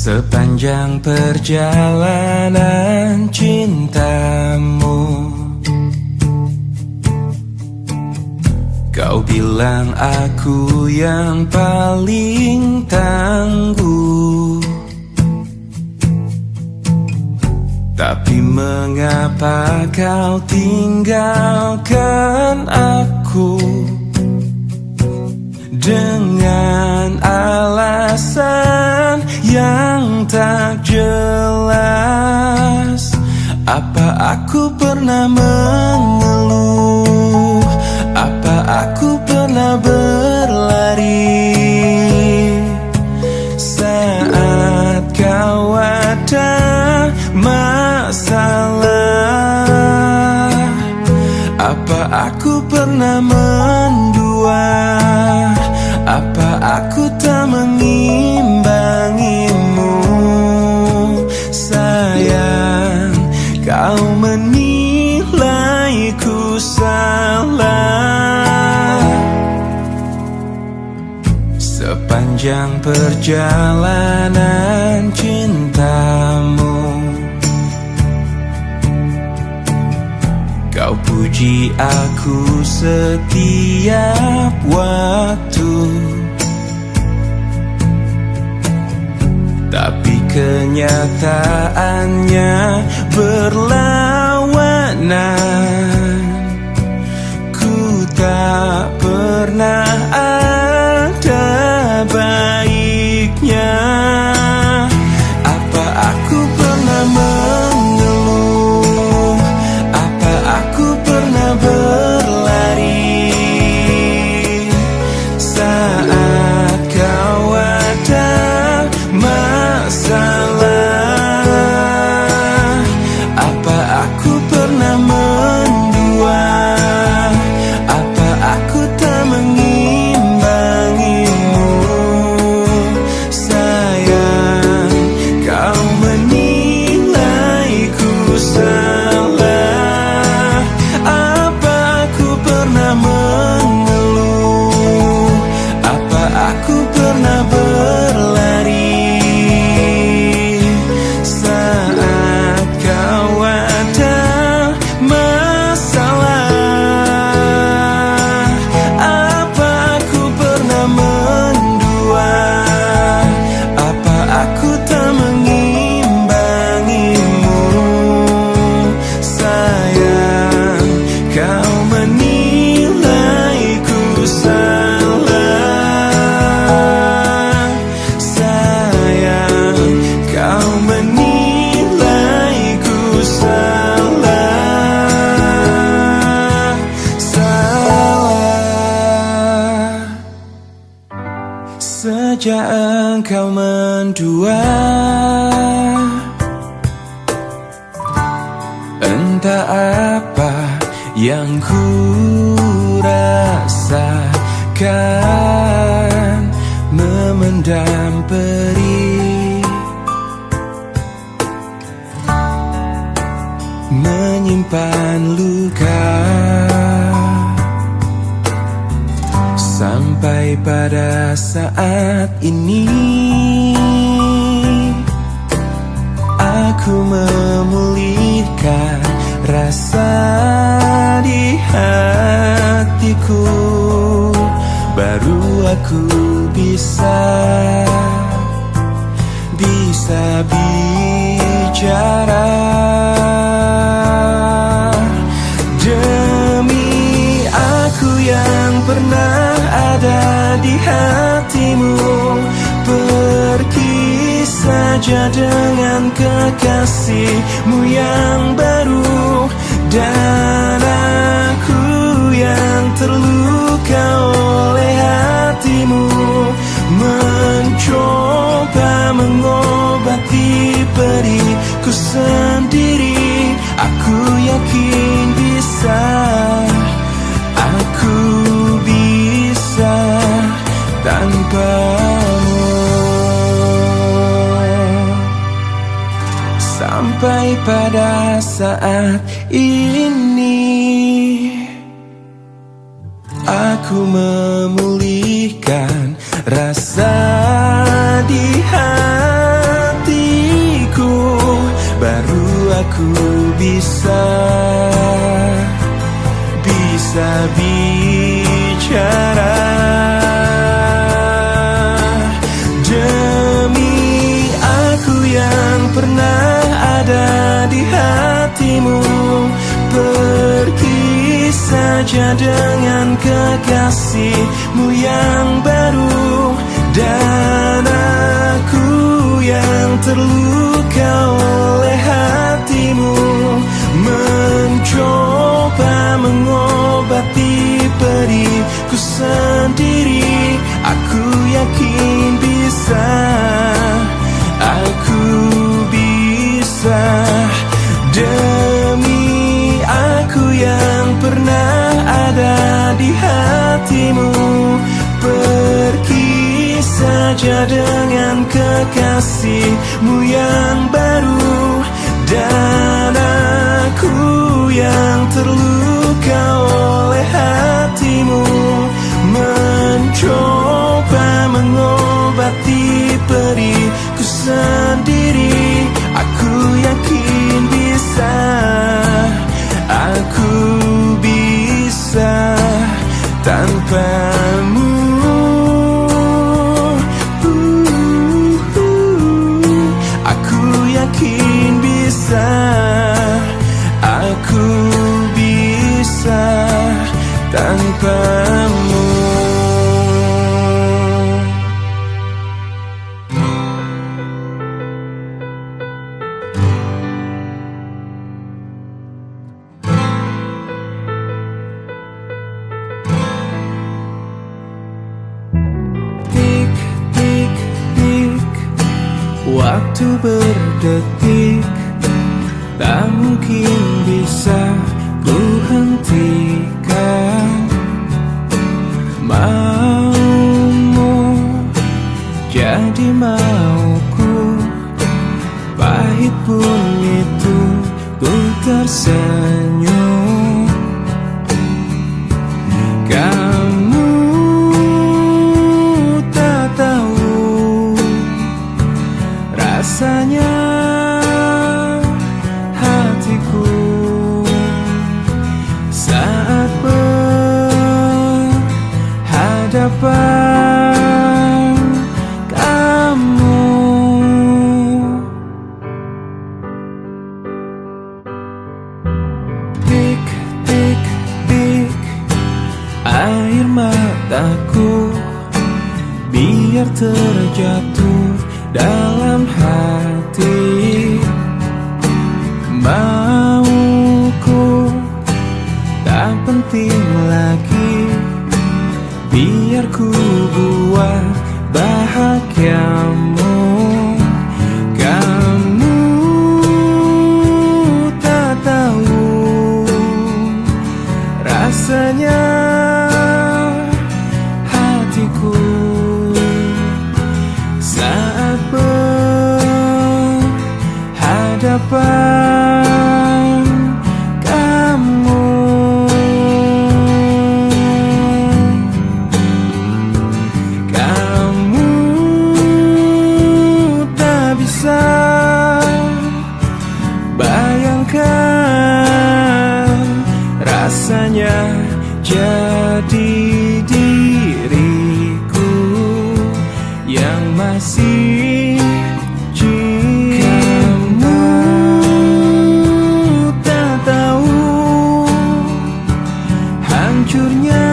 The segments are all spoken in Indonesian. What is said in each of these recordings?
Sepanjang perjalanan cintamu, kau bilang aku yang paling tangguh. Tapi mengapa kau tinggalkan aku dengan alasan yang tak jelas? Apa aku pernah mengeluh? Apa aku pernah berlari saat kau ada masalah? Apa aku pernah mendua? Apa aku tak mengimbangimu? Sayang, kau menilaiku salah. Sepanjang perjalanan cintamu, kau puji aku setiap waktu. Tapi kenyataannya berlawanan. Ku tak pernah ada baiknya. Apa aku pernah mengeluh? Apa aku pernah berlari saat kau ada masalah? Apa aku pernah mendua? Apa aku tak mengimbangimu? Sayang, kau menilaiku salah. Apa aku pernah mengeluh? Apa aku pernah berlari saat kau ada masalah? Apa aku pernah mendua? Apa aku tak mengimbangimu? Sayang, kau menilaiku salah. Sayang, kau menilaiku salah. Salah. Sejak engkau mendua, entah apa yang ku rasakan, memendam perih, menyimpan luka, sampai pada saat ini aku memulihkan rasa di hatiku. Baru aku bisa bicara. Demi aku yang pernah ada di hatimu, pergi saja dengan kekasihmu yang baru. Dan aku yang terluka oleh hatimu, mencoba mengobati perihku sendiri. Aku yakin bisa, aku bisa tanpamu. Sampai pada saat ini aku memulihkan rasa di hati. bisa bicara. Demi aku yang pernah ada di hatimu, pergi saja dengan kekasihmu yang baru. Dan aku yang terluka oleh hatimu, mencoba mengobati perihku sendiri. Aku yakin bisa, aku bisa. Demi aku yang pernah ada di hatimu, pergi saja dengan kekasihmu yang baru. Dan aku yang terluka oleh hatimu, mencoba mengobati perihku sendiri. Aku yakin bisa, aku bisa tanpamu. Aku yakin bisa, aku bisa tanpamu. Tik, tik, tik, waktu berdetik, tak mungkin bisa ku hentikan. Maumu jadi mauku, pahit pun itu ku tersenyum. Kamu tak tahu rasanya hatiku saat berhadapan kamu. Tik, tik, tik, air mataku biar terjatuh dalam hati. Mauku tak penting lagi, biar ku buat bahagiamu. Kamu tak tahu rasanya hatiku saat berhadapan kamu. Kamu tak bisa bayangkan rasanya jadi diriku yang masih cinta. Kamu tak tahu hancurnya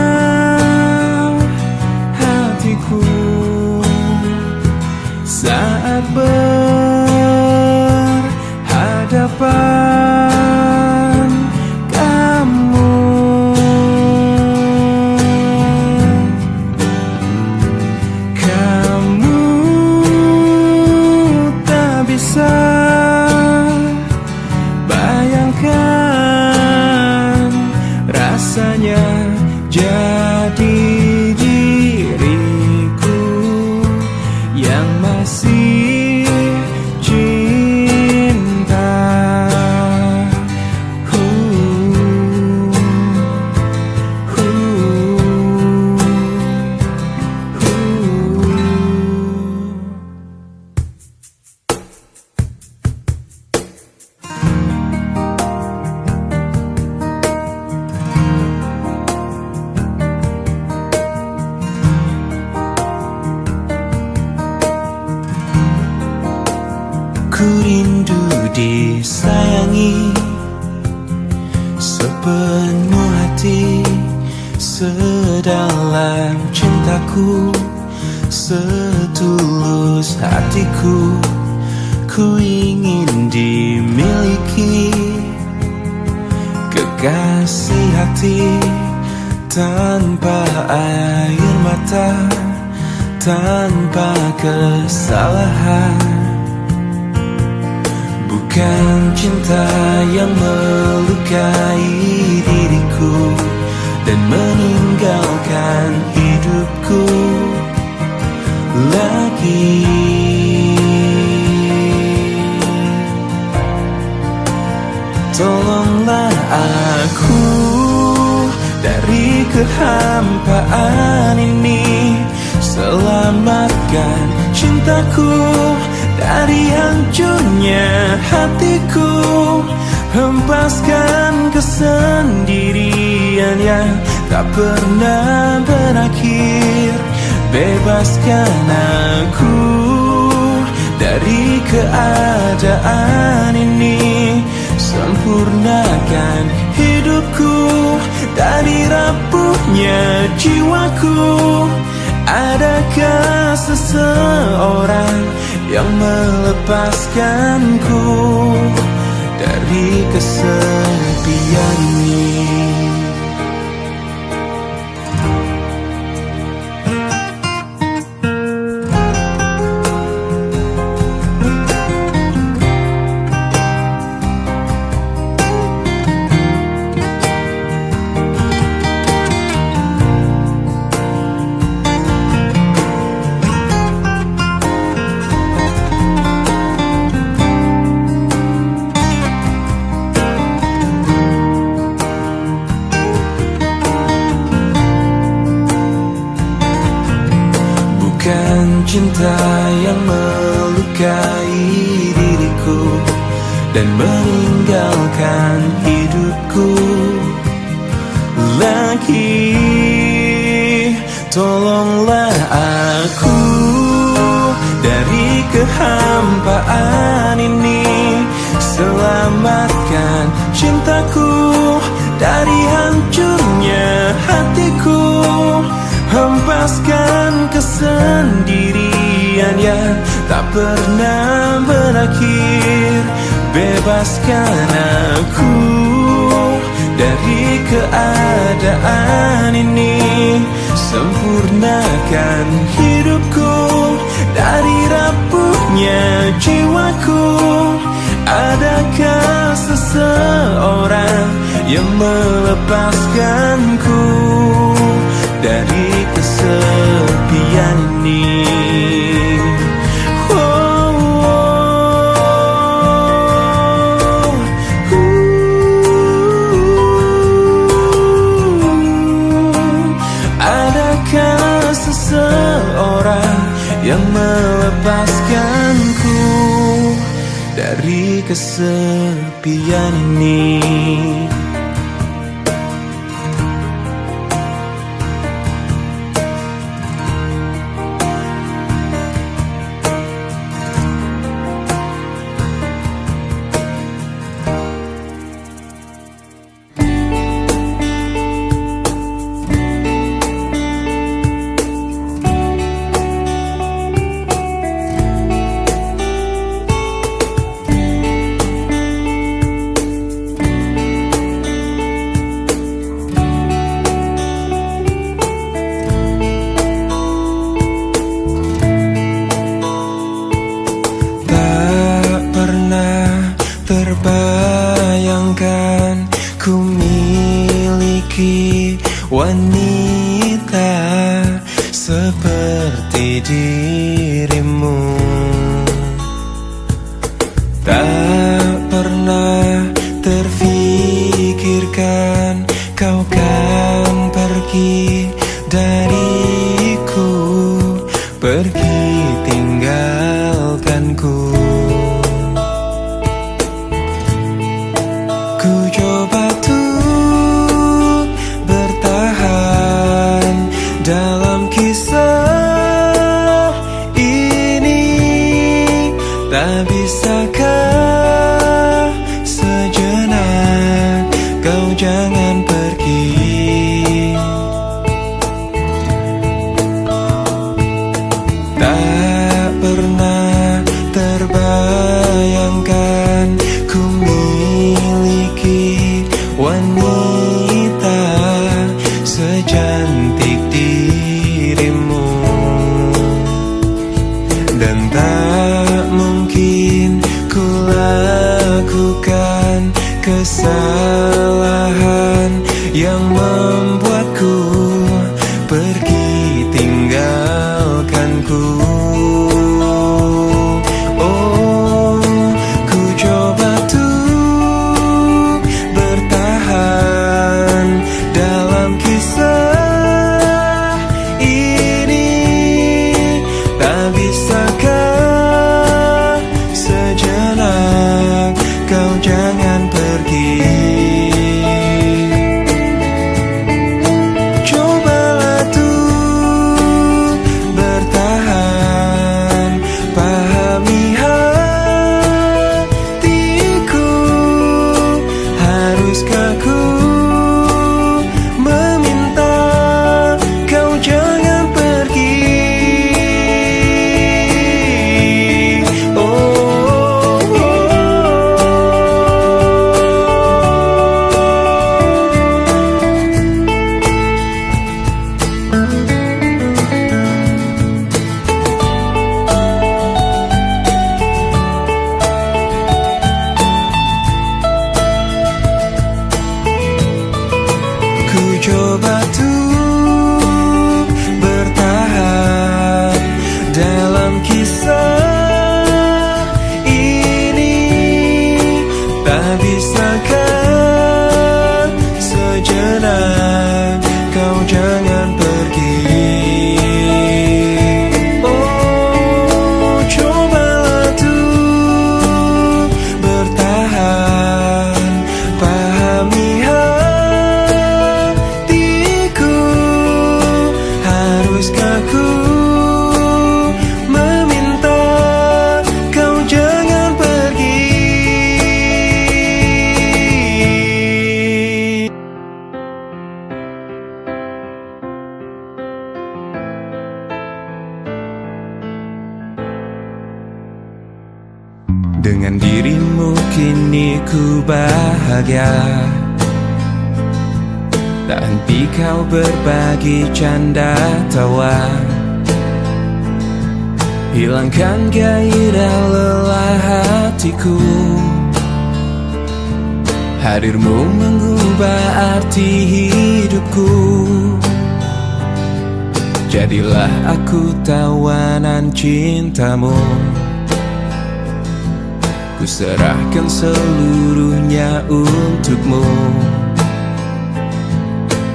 hatiku saat berhadapan kamu. Kamu tak bisa bayangkan rasanya jadi diriku yang masih cinta. rindu disayangi sepenuh hati, sedalam cintaku, setulus hatiku. Ku ingin dimiliki kekasih hati, tanpa air mata, tanpa kesalahan. Bukan cinta yang melukai diriku dan meninggalkan hidupku lagi. Tolonglah aku dari kehampaan ini, selamatkan cintaku dari hancurnya hatiku. Hempaskan kesendirian yang tak pernah berakhir. Bebaskan aku dari keadaan ini, sempurnakan hidupku dari rapuhnya jiwaku. Adakah seseorang yang melepaskanku dari kesepian ini? Bukan cinta yang melukai diriku dan meninggalkan hidupku lagi. Tolonglah aku dari kehampaan ini, selamatkan cintaku dari hancurnya hatiku. Hempaskan kesendirian yang tak pernah berakhir. Bebaskan aku dari keadaan ini, sempurnakan hidupku dari rapuhnya jiwaku. Adakah seseorang yang melepaskanku dari kesepian ini? Adakah seseorang yang melepaskanku dari kesepian ini? Terbayangkan ku miliki wanita seperti dirimu. Tak pernah terfikirkan kau kan pergi dariku, pergi tinggalkanku. Ku coba tuh bertahan dalam kisah ini, tak bisakah Tak pernah terbayangkan ku miliki wanita secantik dirimu. Dan tak mungkin ku lakukan kesalahan yang membuatku pergi tinggalkanku. Oh, ku coba tuh bertahan dalam kisah ini. Tak bisakah sejenak kau jangan pergi? Cobalah tuh bertahan, pahami hatiku. Haruskah ku meminta kau jangan pergi? Ku coba tuh bertahan dalam kisah ini. Tak bisakah sejenak kau jangan pergi? Oh, cobalah tuh bertahan, pahami hatiku. Haruskah ku meminta kau jangan pergi? Dengan dirimu kini ku bahagia. Tak henti kau berbagi canda tawa, hilangkan gairah lelah hatiku. Hadirmu mengubah arti hidupku. Jadilah aku tawanan cintamu. Ku serahkan seluruhnya untukmu.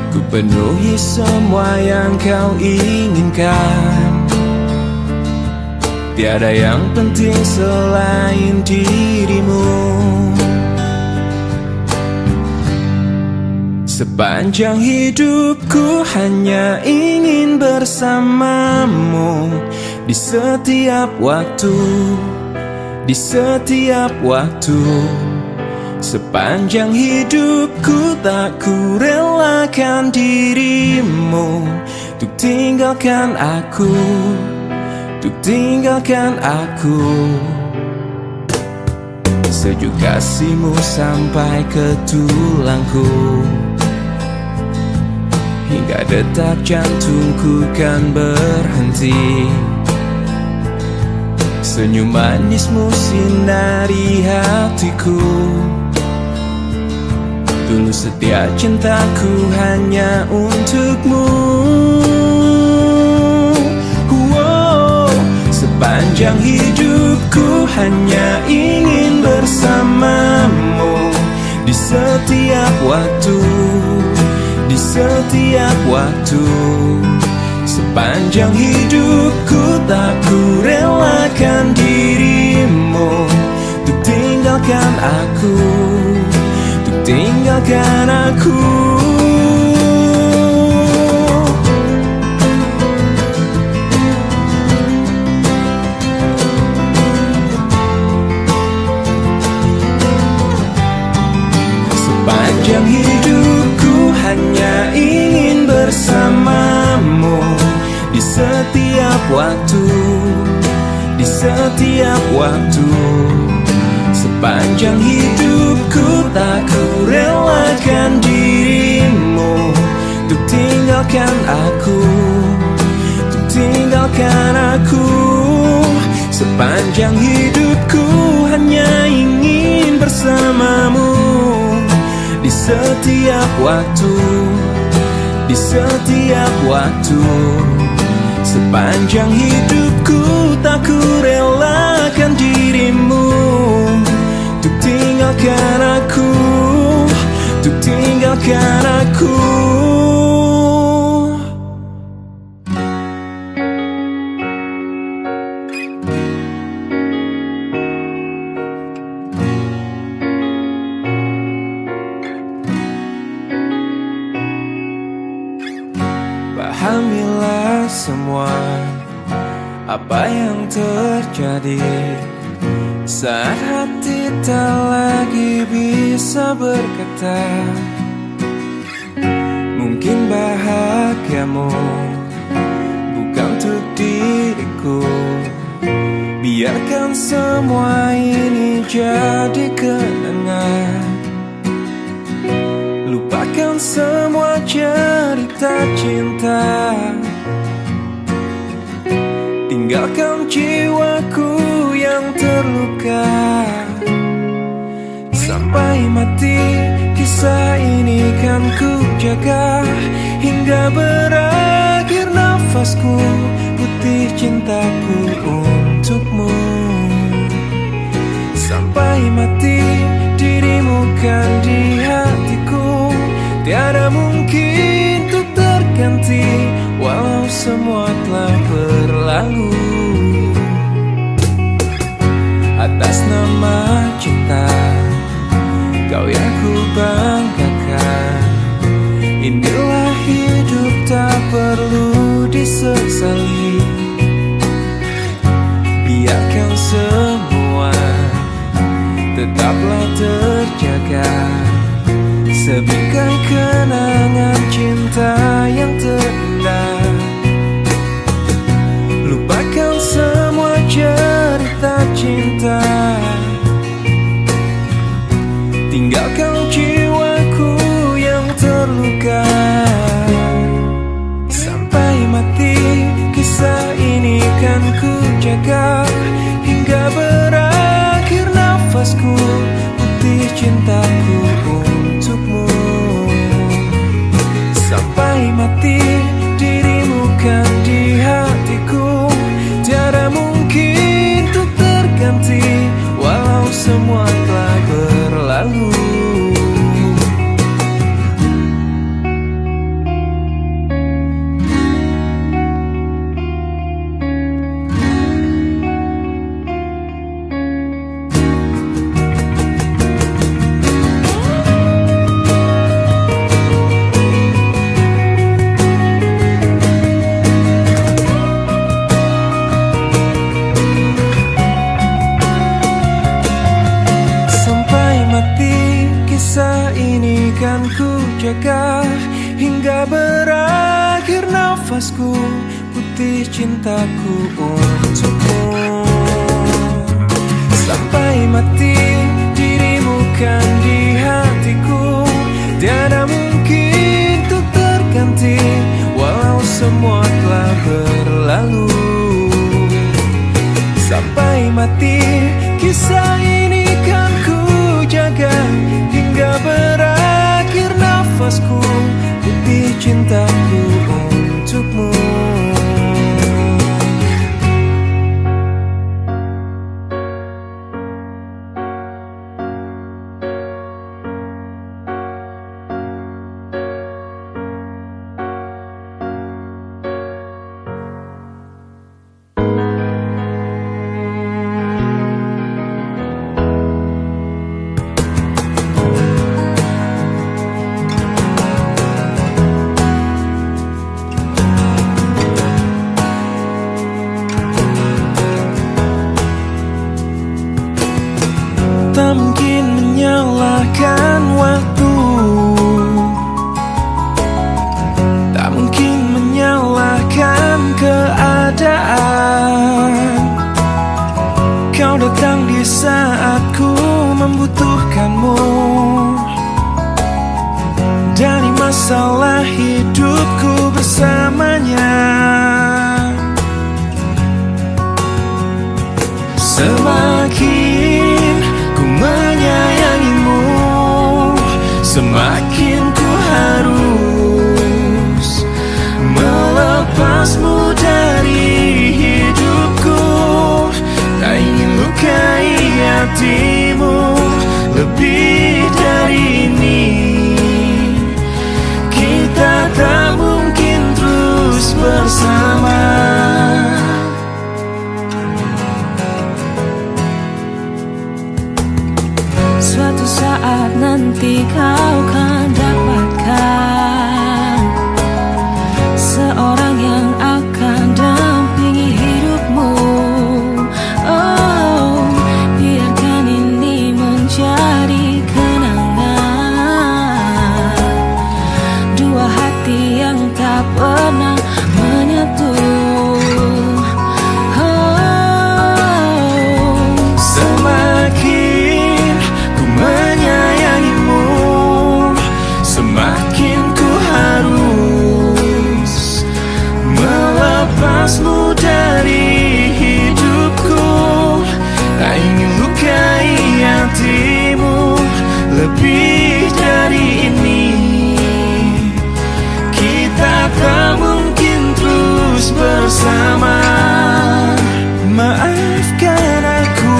Ku penuhi semua yang kau inginkan. Tiada yang penting selain dirimu. Sepanjang hidupku hanya ingin bersamamu. Di setiap waktu, di setiap waktu. Sepanjang hidupku tak ku relakan dirimu untuk tinggalkan aku, untuk tinggalkan aku. Sejuk kasihmu sampai ke tulangku, hingga detak jantungku kan berhenti. Senyum manismu sinari hatiku. Tulus setia cintaku hanya untukmu. Wow, sepanjang hidupku hanya ingin bersamamu. Di setiap waktu, di setiap waktu. Sepanjang hidupku tak ku relakan dirimu untuk tinggalkan aku, untuk tinggalkan aku. Sepanjang hidupku hanya ingin bersamamu. Di setiap waktu, setiap waktu. Sepanjang hidupku tak ku relakan dirimu untuk tinggalkan aku, untuk tinggalkan aku. Sepanjang hidupku hanya ingin bersamamu di setiap waktu, di setiap waktu. Sepanjang hidupku tak ku relakan dirimu untuk tinggalkan aku, untuk tinggalkan aku. Pahamilah semua apa yang terjadi saat hati tak lagi bisa berkata. Mungkin bahagiamu bukan untuk diriku. Biarkan semua ini jadi kenangan. Lupakan semua cerita cinta. Tinggalkan jiwaku yang terluka. Sampai mati kisah ini kan ku jaga, hingga berakhir nafasku, putih cintaku untukmu. Sampai mati dirimu kan di hatiku, tiada mungkin untuk terganti, walau semua telah berlalu. Atas nama cinta, kau yang ku banggakan. Inilah hidup tak perlu disesali. Biarkan semua tetaplah terjaga, sebingkai kenangan cinta yang terindah. Lupakan semua cerita cinta. Tinggalkan jiwaku yang terluka. Sampai mati kisah ini kan ku jaga, hingga berakhir nafasku, putih cintaku untukmu. Sampai mati dirimu kan di hatiku, tiada mungkin untuk terganti, walau semua telah berlalu. Kisah ini kan ku jaga, hingga berakhir nafasku, putih cintaku untukmu. Sampai mati dirimu kan di hatiku, tiada mungkin untuk terganti, walau semua telah berlalu. Sampai mati kisah ini kan ku jaga, hingga berakhir nafasku, putih cintaku untukmu. masalah hidupku bersamanya. Semakin ku menyayangimu, semakin ku harus melepasmu dari hidupku. Tak ingin lukai hatimu lebih dari ini. Kita tak mungkin terus bersama. Suatu saat nanti kau kan dapatkan seorang yang akan dampingi hidupmu. Oh, biarkan ini menjadi kenangan dua hati yang tak pernah menyatu. Lepasmu dari hidupku, tak ingin lukai hatimu lebih dari ini. Kita tak mungkin terus bersama. Maafkan aku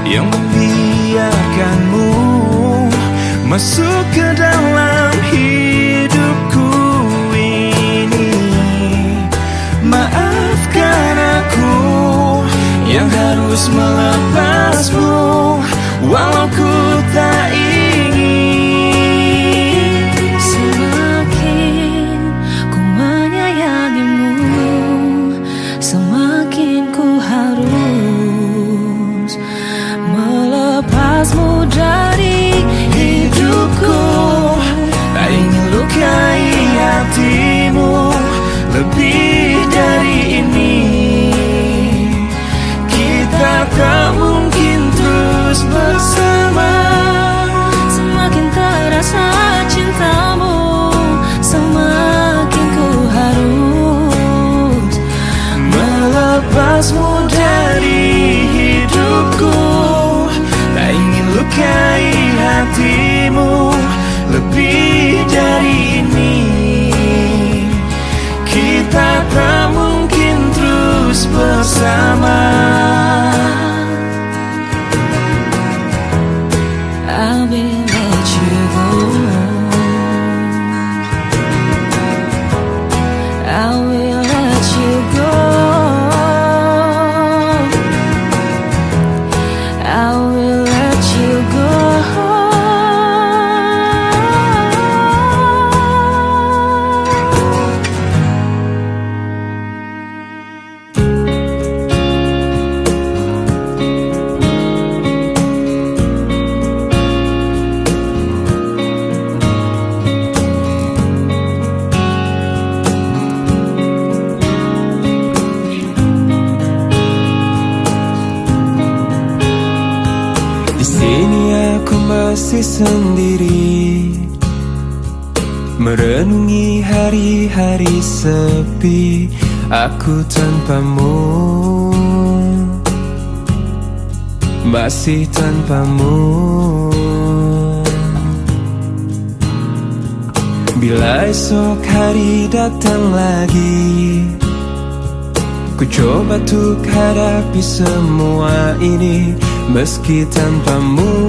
yang membiarkanmu masuk ke dalam hidupku ini. Maafkan aku yang harus melepasmu walau ku tak ingin. Semakin ku menyayangimu, semakin ku harus melepasmu dari hidupku. Tak ingin lukai hatimu lebih dari ini. Kita tak mungkin terus bersama. Semakin terasa cintamu, semakin ku harus melepasmu dari hidupku. Tak ingin lukai hatimu lebih dari ini. Kita tak mungkin terus bersama. I will let you go. I will let you go. I will let you go. Masih sendiri merenungi hari-hari sepi aku tanpamu, masih tanpamu. Bila esok hari datang lagi, ku coba untuk hadapi semua ini meski tanpamu.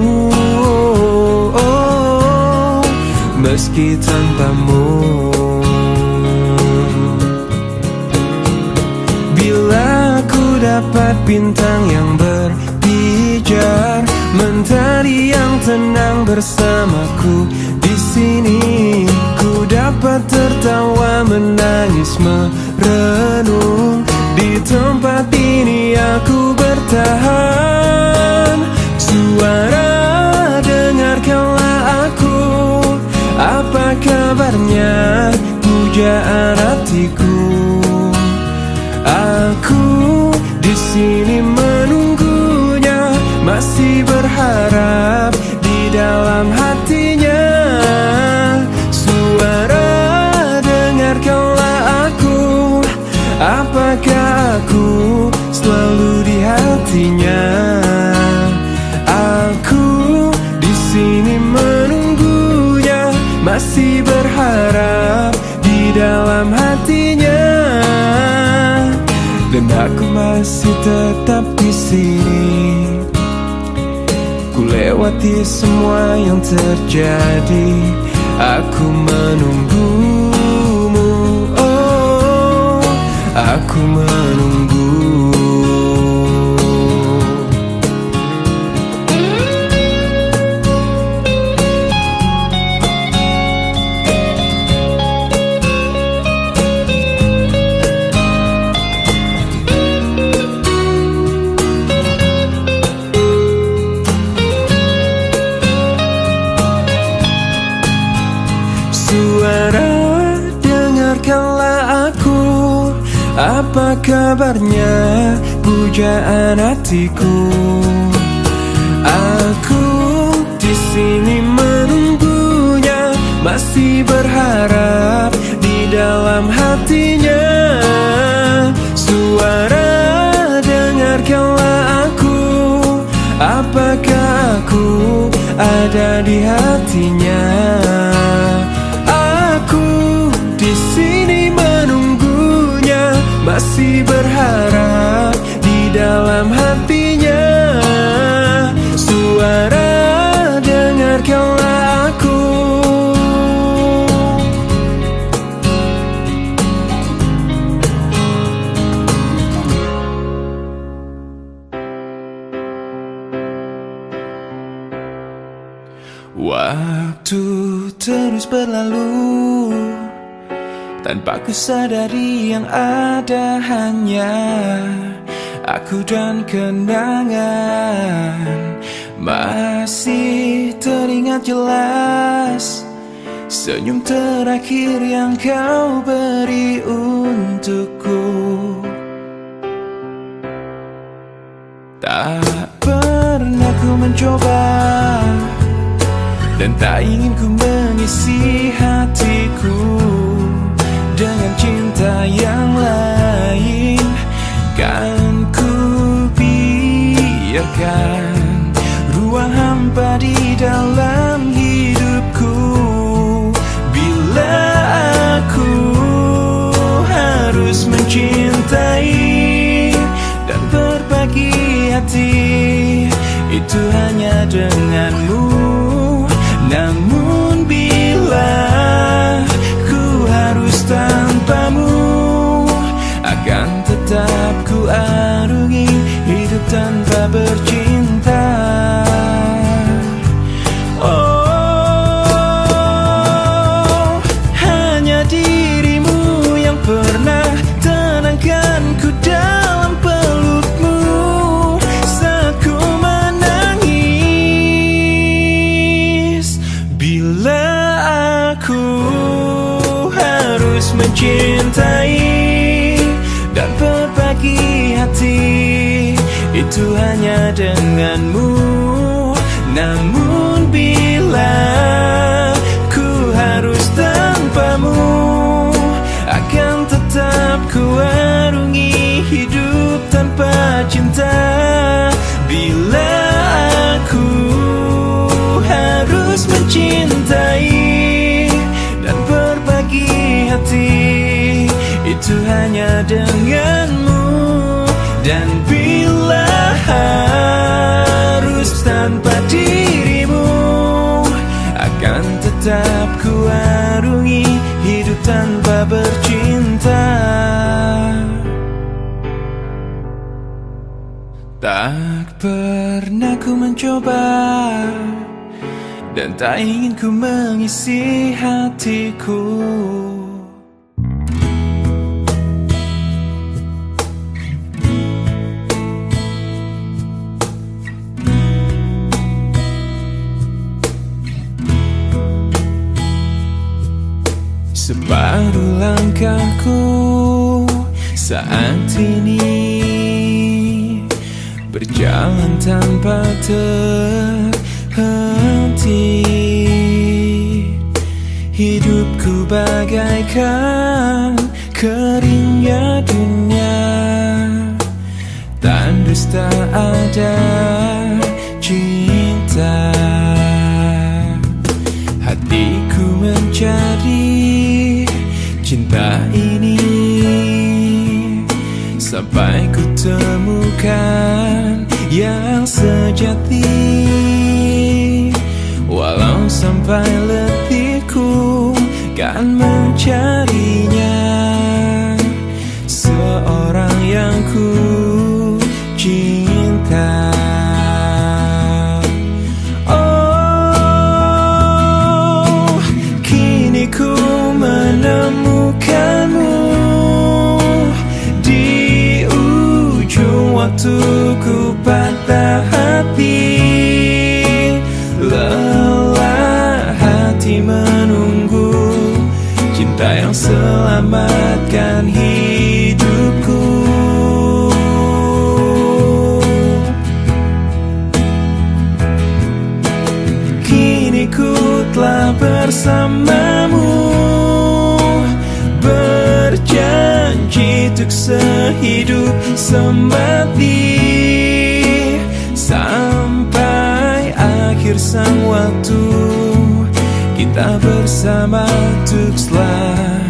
Meski tanpamu. Bila ku dapat bintang yang berpijar, mentari yang tenang bersamaku di sini, ku dapat tertawa, menangis, merenung. Di tempat ini aku bertahan. Suara, dengarkanlah aku. Apa kabarnya, pujaan hatiku? Aku di sini menunggunya, masih berharap di dalam hatinya. Suara dan aku masih tetap di sini. Ku lewati semua yang terjadi, aku menunggumu. Oh, aku menunggu. Suara, dengarkanlah aku. Apa kabarnya pujaan hatiku? Aku di sini menunggunya, masih berharap di dalam hatinya. Suara, dengarkanlah aku. Apakah aku ada di hatinya? Aku di sini menunggunya, masih berharap di dalam hatinya. Suara, dengarkanlah aku. Waktu terus berlalu, tanpa ku sadari yang ada hanya aku dan kenangan. Masih teringat jelas senyum terakhir yang kau beri untukku. Tak pernah ku mencoba, dan tak ingin ku mengisi hatiku dengan cinta yang lain. Kan ku biarkan ruang hampa di dalam hidupku. Bila aku harus mencintai dan berbagi hati, itu hanya denganmu. Namun bila ku harus tanpamu, akan tetap ku arungi hidup tanpa bercinta. Oh, hanya dirimu yang pernah tenangkanku dalam pelukmu saat ku menangis. Bila aku harus mencintai dan berbagi hati, itu hanya denganmu. Namun bila ku harus tanpamu, akan tetap ku arungi hidup tanpa cinta. Bila aku harus mencintai dan berbagi hati, itu hanya denganmu. Dan bila harus tanpa dirimu, akan tetap ku arungi hidup tanpa bercinta. Tak pernah ku mencoba, dan tak ingin ku mengisi hatiku. Separuh langkahku saat ini berjalan tanpa terhenti. Hidupku bagaikan keringnya dunia, tandus tak ada cinta. Hatiku mencari cinta ini sampai Sampai ku temukan yang sejati. Walau sampai letihku kan mencarinya, seorang yang ku cinta. Oh, kini ku menemukanmu di ujung waktu ku patah hati. Lelah hati menunggu cinta yang selamatkan hidupku. Kini ku telah bersamamu, berjanji untuk sehidup semati. Sampai akhir sang waktu, kita bersama untuk selamanya.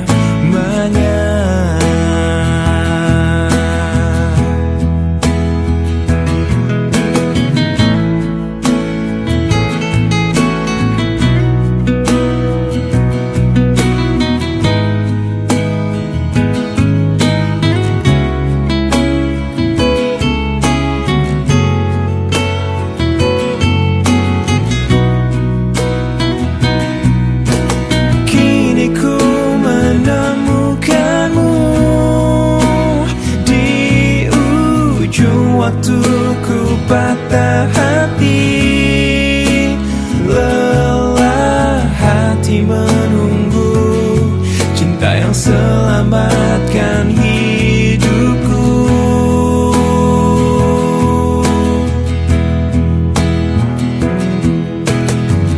Waktu ku patah hati, lelah hati menunggu cinta yang selamatkan hidupku.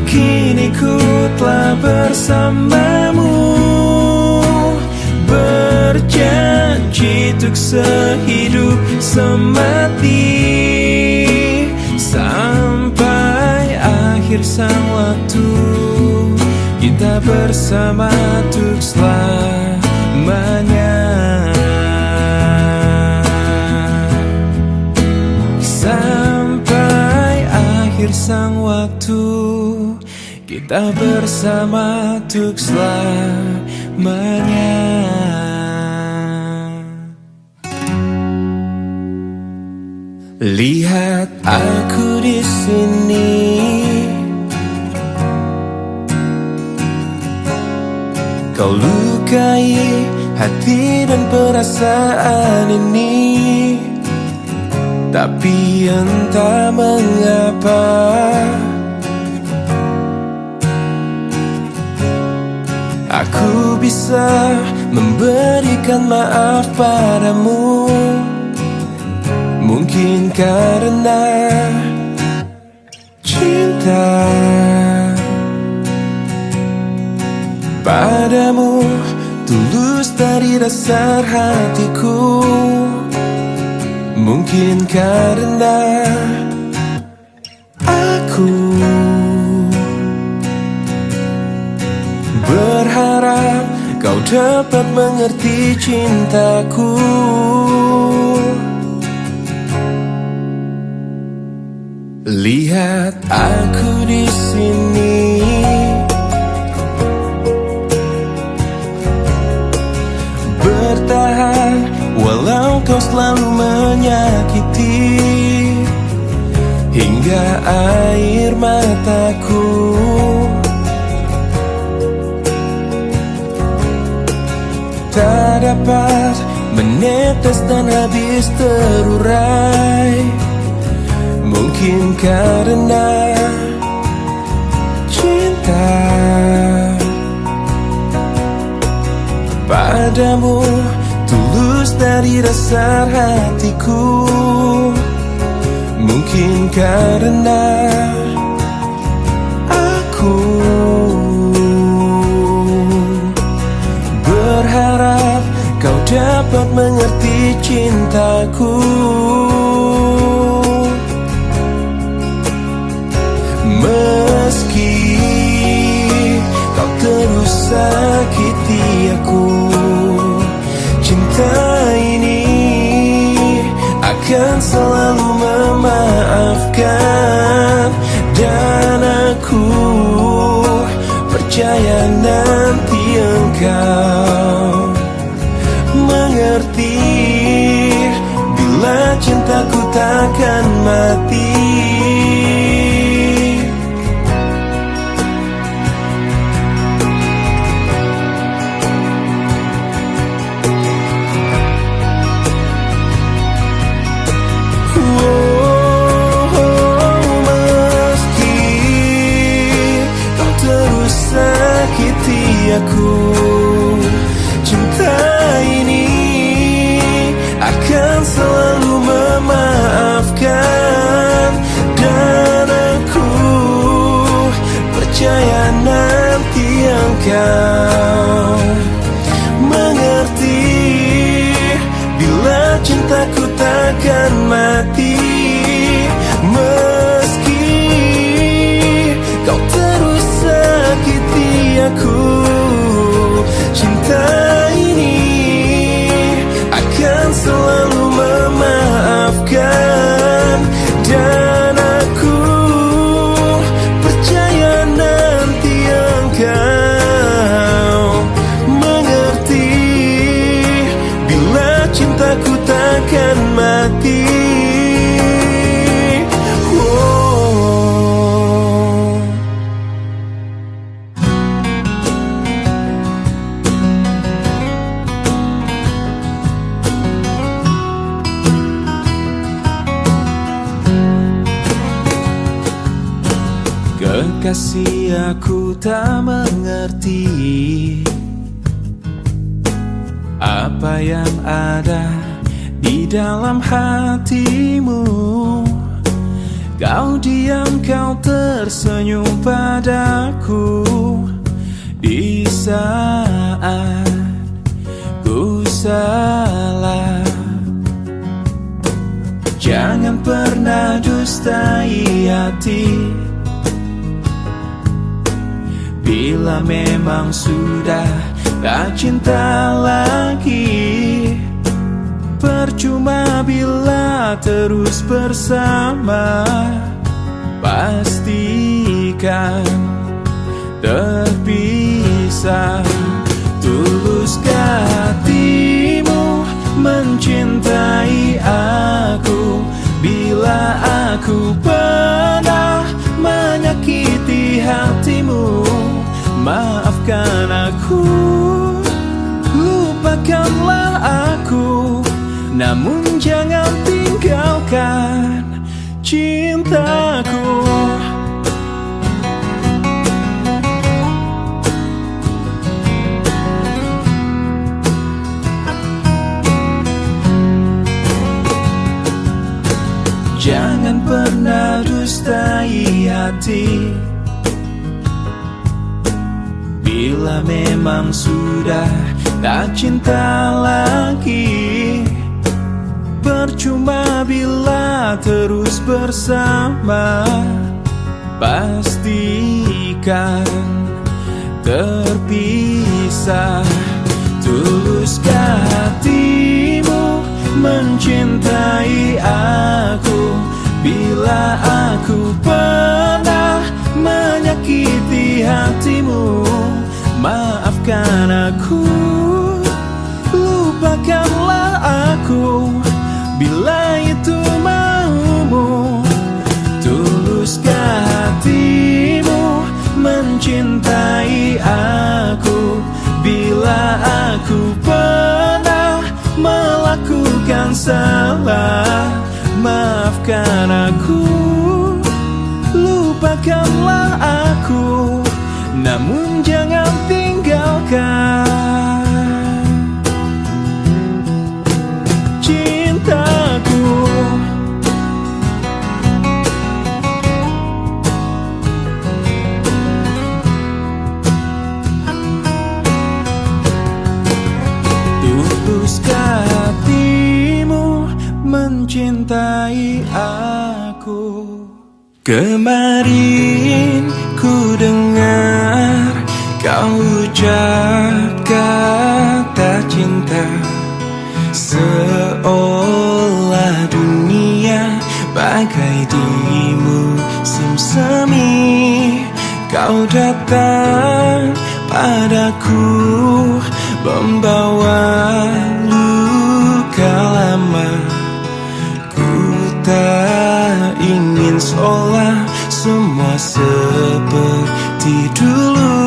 Kini ku telah bersamamu, berjanji untuk sehidup semati. Sampai akhir sang waktu, kita bersama untuk selamanya. Sampai akhir sang waktu, kita bersama untuk selamanya. Lihat aku di sini, kau lukai hati dan perasaan ini. Tapi entah mengapa aku bisa memberikan maaf padamu. Mungkin karena cinta padamu tulus dari dasar hatiku. Mungkin karena aku berharap kau dapat mengerti cintaku. Lihat aku di sini, bertahan walau kau selalu menyakiti, hingga air mataku tak dapat menetes dan habis terurai. Mungkin karena cinta padamu tulus dari dasar hatiku. Mungkin karena aku berharap kau dapat mengerti cintaku. Meski kau terus sakiti aku, cinta ini akan selalu memaafkan. Dan aku percaya nanti engkau mengerti bila cintaku takkan mati. Aku cinta ini akan selalu memaafkan. Dan aku percaya nanti engkau mengerti bila cintaku takkan mati. Meski kau terus sakiti aku, cinta ini akan selalu memaafkan. Dan aku percaya nanti engkau mengerti bila cintaku takkan mati. Kekasih, aku tak mengerti apa yang ada di dalam hatimu. Kau diam, kau tersenyum padaku di saat ku salah. Jangan pernah dustai hati bila memang sudah tak cinta lagi. Percuma bila terus bersama, pastikan terpisah. Tuluskah hatimu mencintai aku bila aku pernah menyakiti hatimu? Maafkan aku, lupakanlah aku, namun jangan tinggalkan cintaku. Jangan pernah dustai hati bila memang sudah tak cinta lagi. Percuma bila terus bersama, pastikan terpisah. Tuluskah hatimu mencintai aku bila aku pernah menyakiti hatimu? Maafkan aku, lupakanlah aku bila itu maumu. Tuluskah hatimu mencintai aku bila aku pernah melakukan salah? Maafkan aku, lupakanlah aku, namun jangan tinggalkan cintaku. Tuluskah hatimu mencintai aku? Kemarin ku dengar kau ucap kata cinta, seolah dunia bagai di musim semi. Kau datang padaku membawa luka lama. Ku tak ingin seolah semua seperti dulu.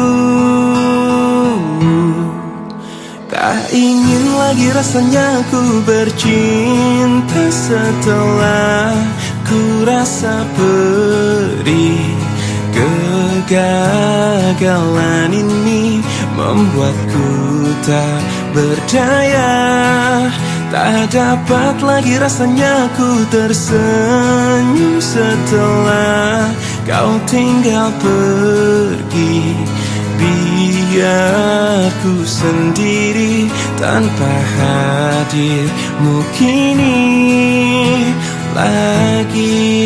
Tak ingin lagi rasanya ku bercinta setelah ku rasa perih. Kegagalan ini membuatku tak berdaya. Tak dapat lagi rasanya ku tersenyum setelah kau tinggal pergi. Biar ku sendiri tanpa hadirmu kini lagi.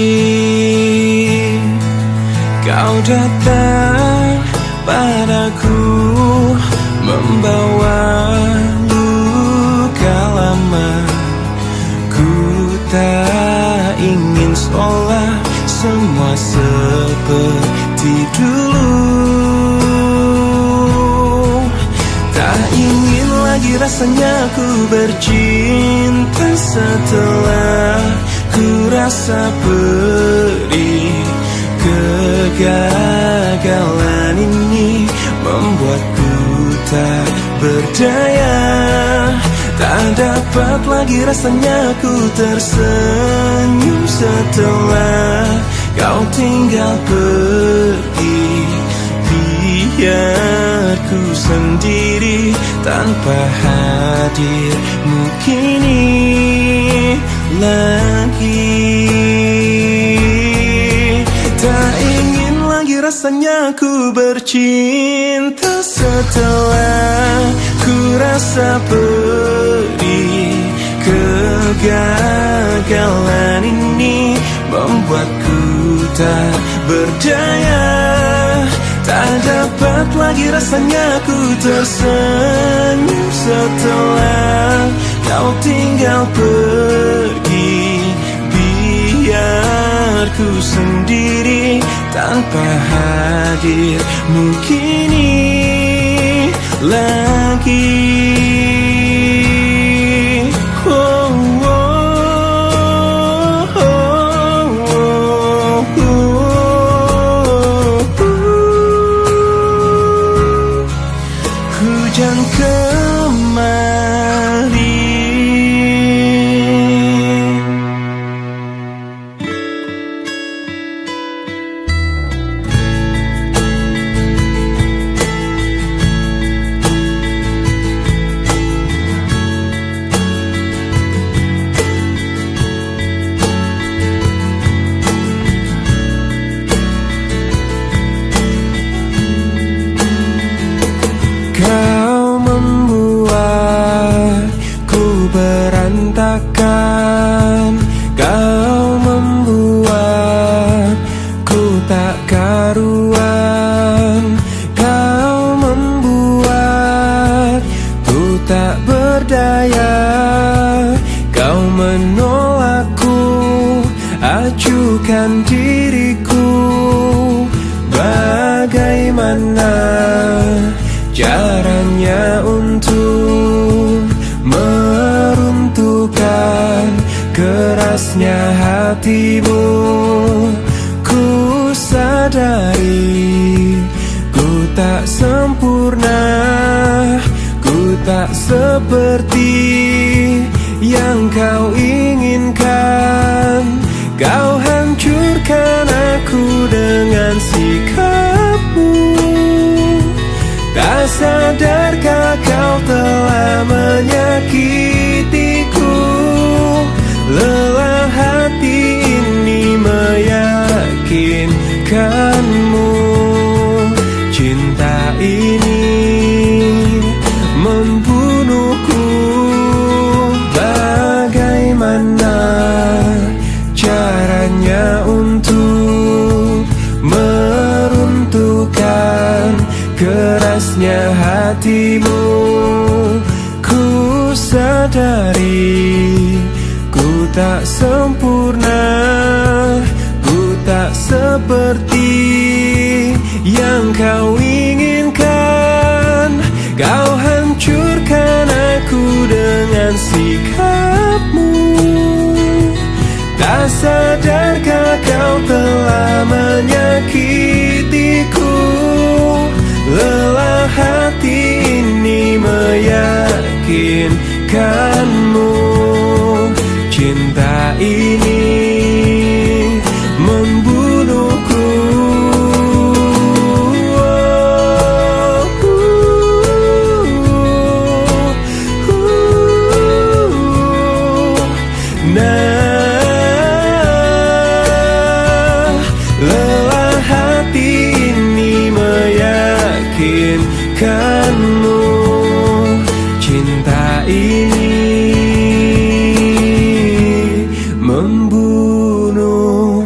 Kau datang padaku membawa luka lama. Ku tak ingin seolah semua seperti dulu. Tak ingin lagi rasanya ku bercinta setelah ku rasa perih. Kegagalan ini membuatku tak berdaya. Tak dapat lagi rasanya ku tersenyum setelah kau tinggal pergi. Biar ku sendiri tanpa hadirmu kini lagi. Tak ingin lagi rasanya ku bercinta setelah ku rasa perih. Kegagalan ini membuatku tak berdaya. Tak dapat lagi rasanya ku tersenyum setelah kau tinggal pergi. Biar ku sendiri tanpa hadirmu kini lagi. Hujan kemari. Kau membuatku berantakan. Kau membuatku tak karuan. Kau membuatku tak berdaya. Kau menolakku, acuhkan diriku. Bagaimana caranya untuk meruntuhkan kerasnya hatimu? Ku sadari ku tak sempurna. Ku tak seperti yang kau inginkan. Kau hancurkan aku dengan sikapmu. Tak sadarkah kau telah menyakitiku? Lelah hati ini meyakinkanmu. Cinta ini membunuhku. Bagaimana caranya untuk meruntuhkan kerasnya hatimu? Ku sadari ku tak sempurna. sadarkah kau telah menyakitiku? Lelah hati ini meyakinkanmu, cinta ini membunuhku. Lelah hati ini meyakinkanmu, cinta ini membunuhku.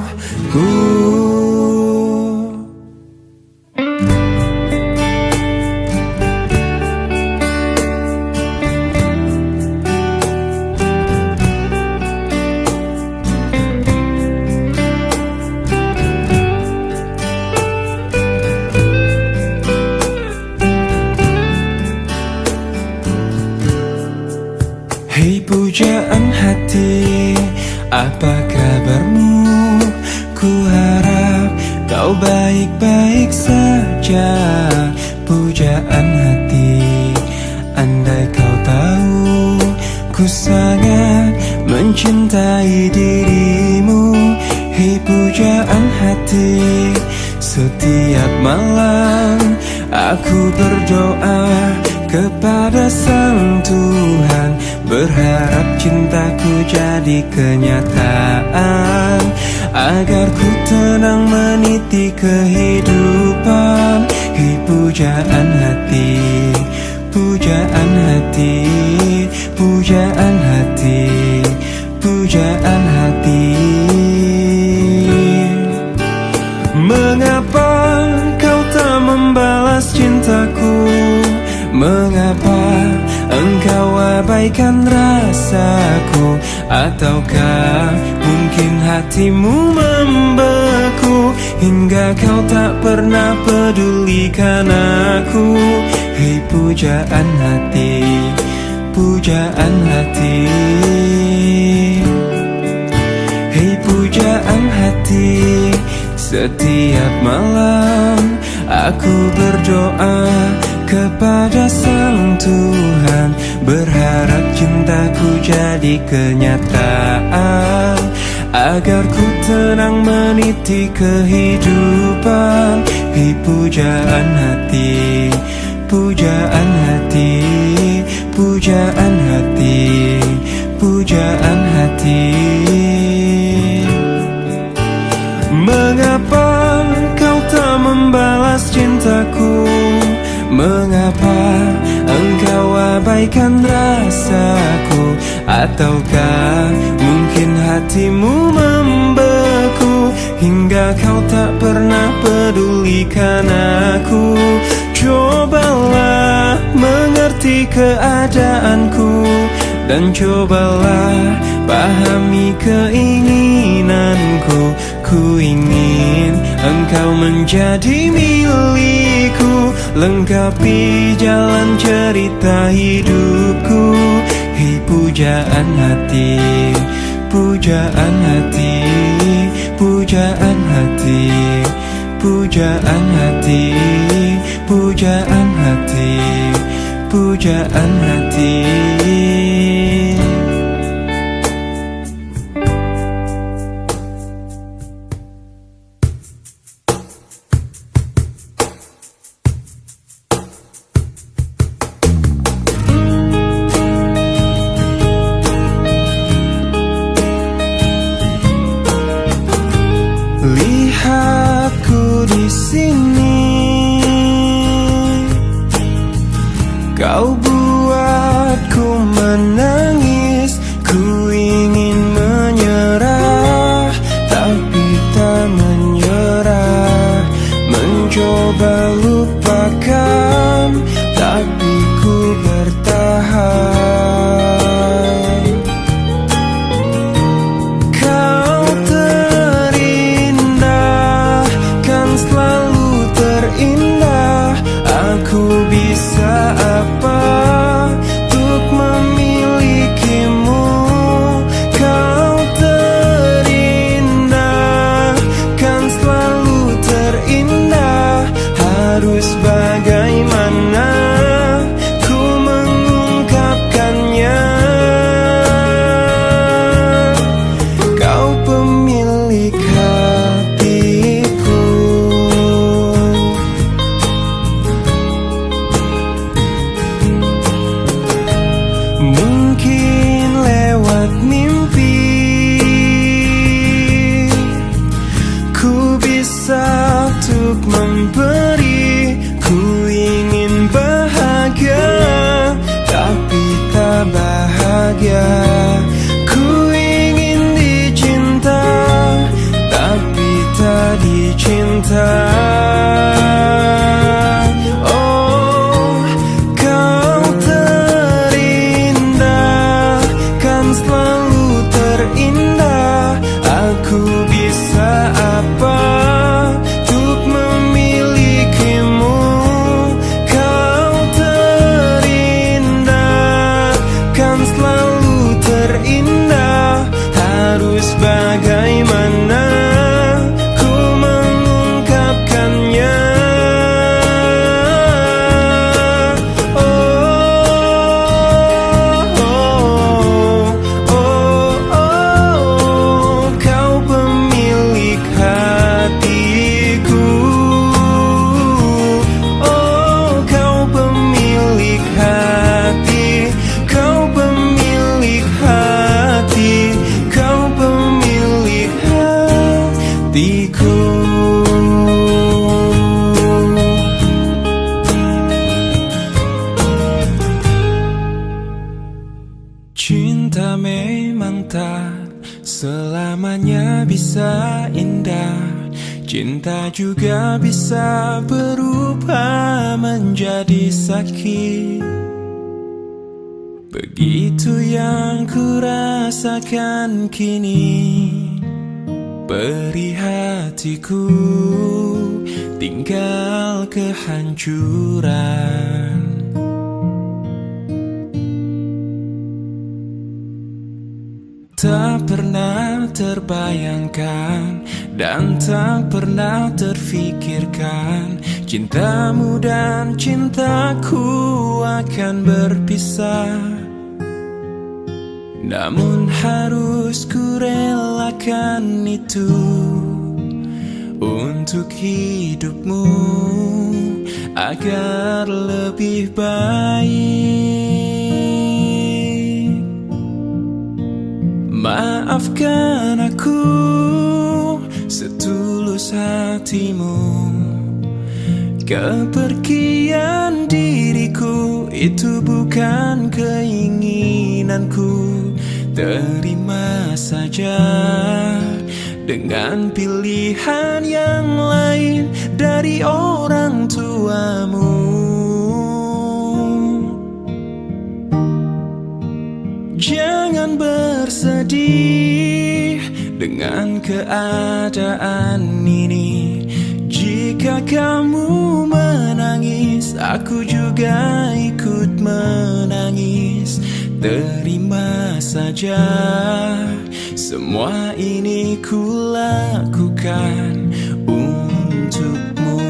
Hei pujaan hati, apa kabarmu? Ku harap kau baik-baik saja. Pujaan hati, andai kau tahu ku sangat mencintai dirimu. Hei pujaan hati, setiap malam aku berdoa kepada Sang Tuhan, berharap cintaku jadi kenyataan, agar ku tenang meniti kehidupan. Hei pujaan hati, pujaan hati, pujaan hati, pujaan hati. Mengapa kau tak membalas cintaku? Mengapa engkau abaikan rasaku? Ataukah mungkin hatimu membeku hingga kau tak pernah pedulikan aku? Hei pujaan hati, pujaan hati. Hei pujaan hati, setiap malam aku berdoa kepada Sang Tuhan, berharap cintaku jadi kenyataan, agar ku tenang meniti kehidupan. Hei pujaan hati, pujaan hati, pujaan hati, pujaan hati. Mengapa kau tak membalas cintaku? Mengapa engkau abaikan rasaku? Ataukah mungkin hatimu membeku hingga kau tak pernah pedulikan aku? Cobalah mengerti keadaanku, dan cobalah pahami keinginanku. Ku ingin engkau menjadi milikku, lengkapi jalan cerita hidupku. Hei pujaan hati, pujaan hati, pujaan hati, pujaan hati, pujaan hati, pujaan hati. Lihatku di sini, kau buatku menangis. Ku ingin menyerah, tapi tak menyerah. Mencoba lupakan, tapi ku bertahan. Kau terindah, kan selalu terindah. Aku bisa apa? hatiku. Cinta memang tak selamanya bisa indah. Cinta juga bisa berubah menjadi sakit. Begitu yang ku rasakan kini. Perih hatiku tinggal kehancuran. Tak pernah terbayangkan dan tak pernah terfikirkan cintamu dan cintaku akan berpisah. Namun harus ku relakan itu untuk hidupmu agar lebih baik. Maafkan aku setulus hatimu. Kepergian diriku itu bukan keinginanku. Terima saja dengan pilihan yang lain dari orang tuamu. Jangan bersedih dengan keadaan ini. Jika kamu menangis, aku juga ikut menangis. Terima saja, semua ini ku lakukan untukmu.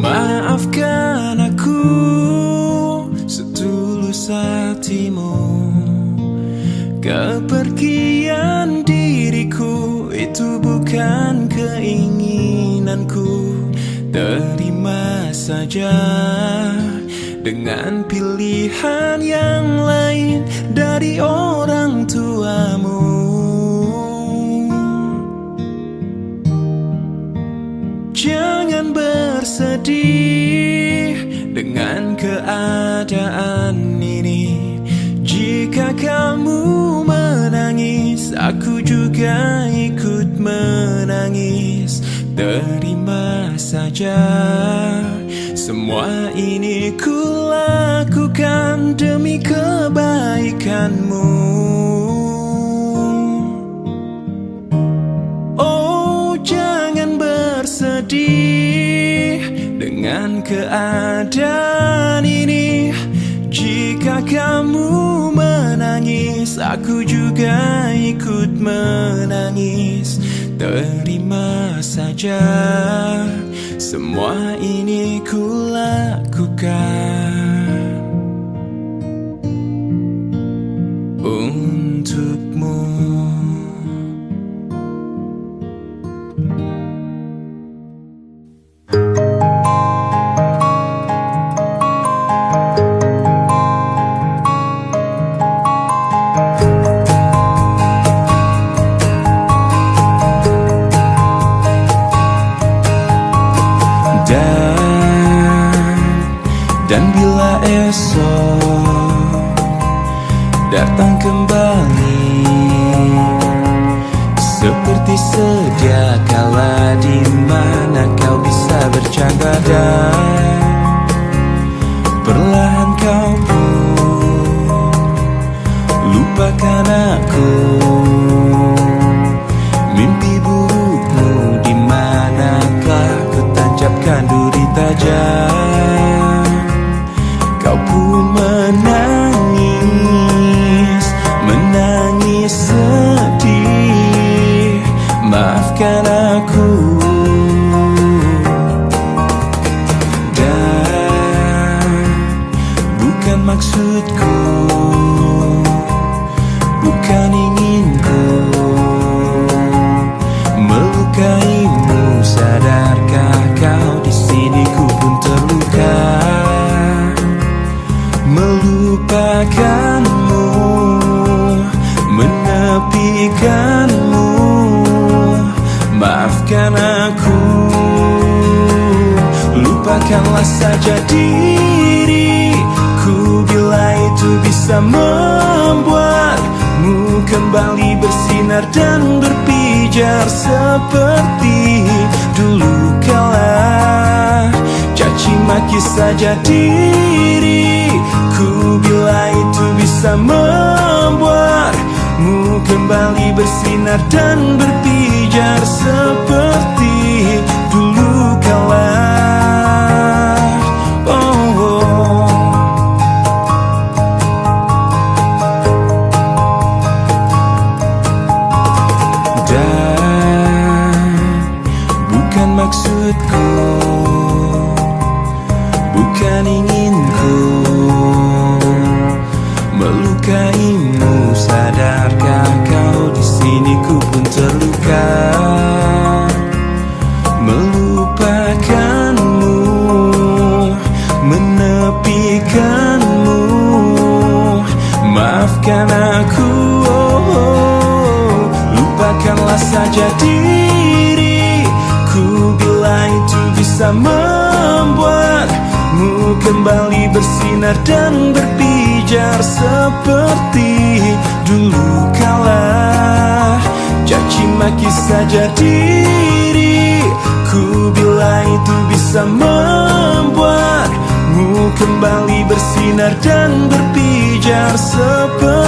Maafkan aku setulus hatimu. Kepergian diriku itu bukan keinginanku. Terima saja dengan pilihan yang lain dari orang tuamu. Jangan bersedih dengan keadaan ini. Jika kamu menangis, aku juga ikut menangis. Terima saja, semua ini ku lakukan demi kebaikanmu. Oh, jangan bersedih dengan keadaan ini. Jika kamu menangis, aku juga ikut menangis. Terima saja, semua ini ku lakukan untukmu. Dan bila esok datang kembali seperti sedia kala, di mana kau bisa bercanda dan perlahan kau pun lupakan aku. Mimpi burukmu di manakah ku tancapkan duri tajam. Kau pun menangis, menangis sedih. Maafkan aku. Dan bukan bukan maksudku, bukan inginku melukaimu. Sadarkah kau di sini ku pun terluka, melupakanmu, menepikanmu. Maafkan aku, lupakanlah saja diriku bila itu bisa membuatmu kembali bersinar dan berpijar seperti dulu kala. Caci maki saja diriku bila itu bisa membuatmu kembali bersinar dan berpijar seperti dulu kala. Bukan maksudku, bukan inginku melukaimu. Sadarkah kau di sini ku pun terluka, melupakanmu, menepikanmu. Maafkan aku, lupakanlah saja diriku bila itu bisa membuatmu kembali bersinar dan berpijar seperti dulu kala. Caci maki saja diriku bila itu bisa membuatmu kembali bersinar dan berpijar seperti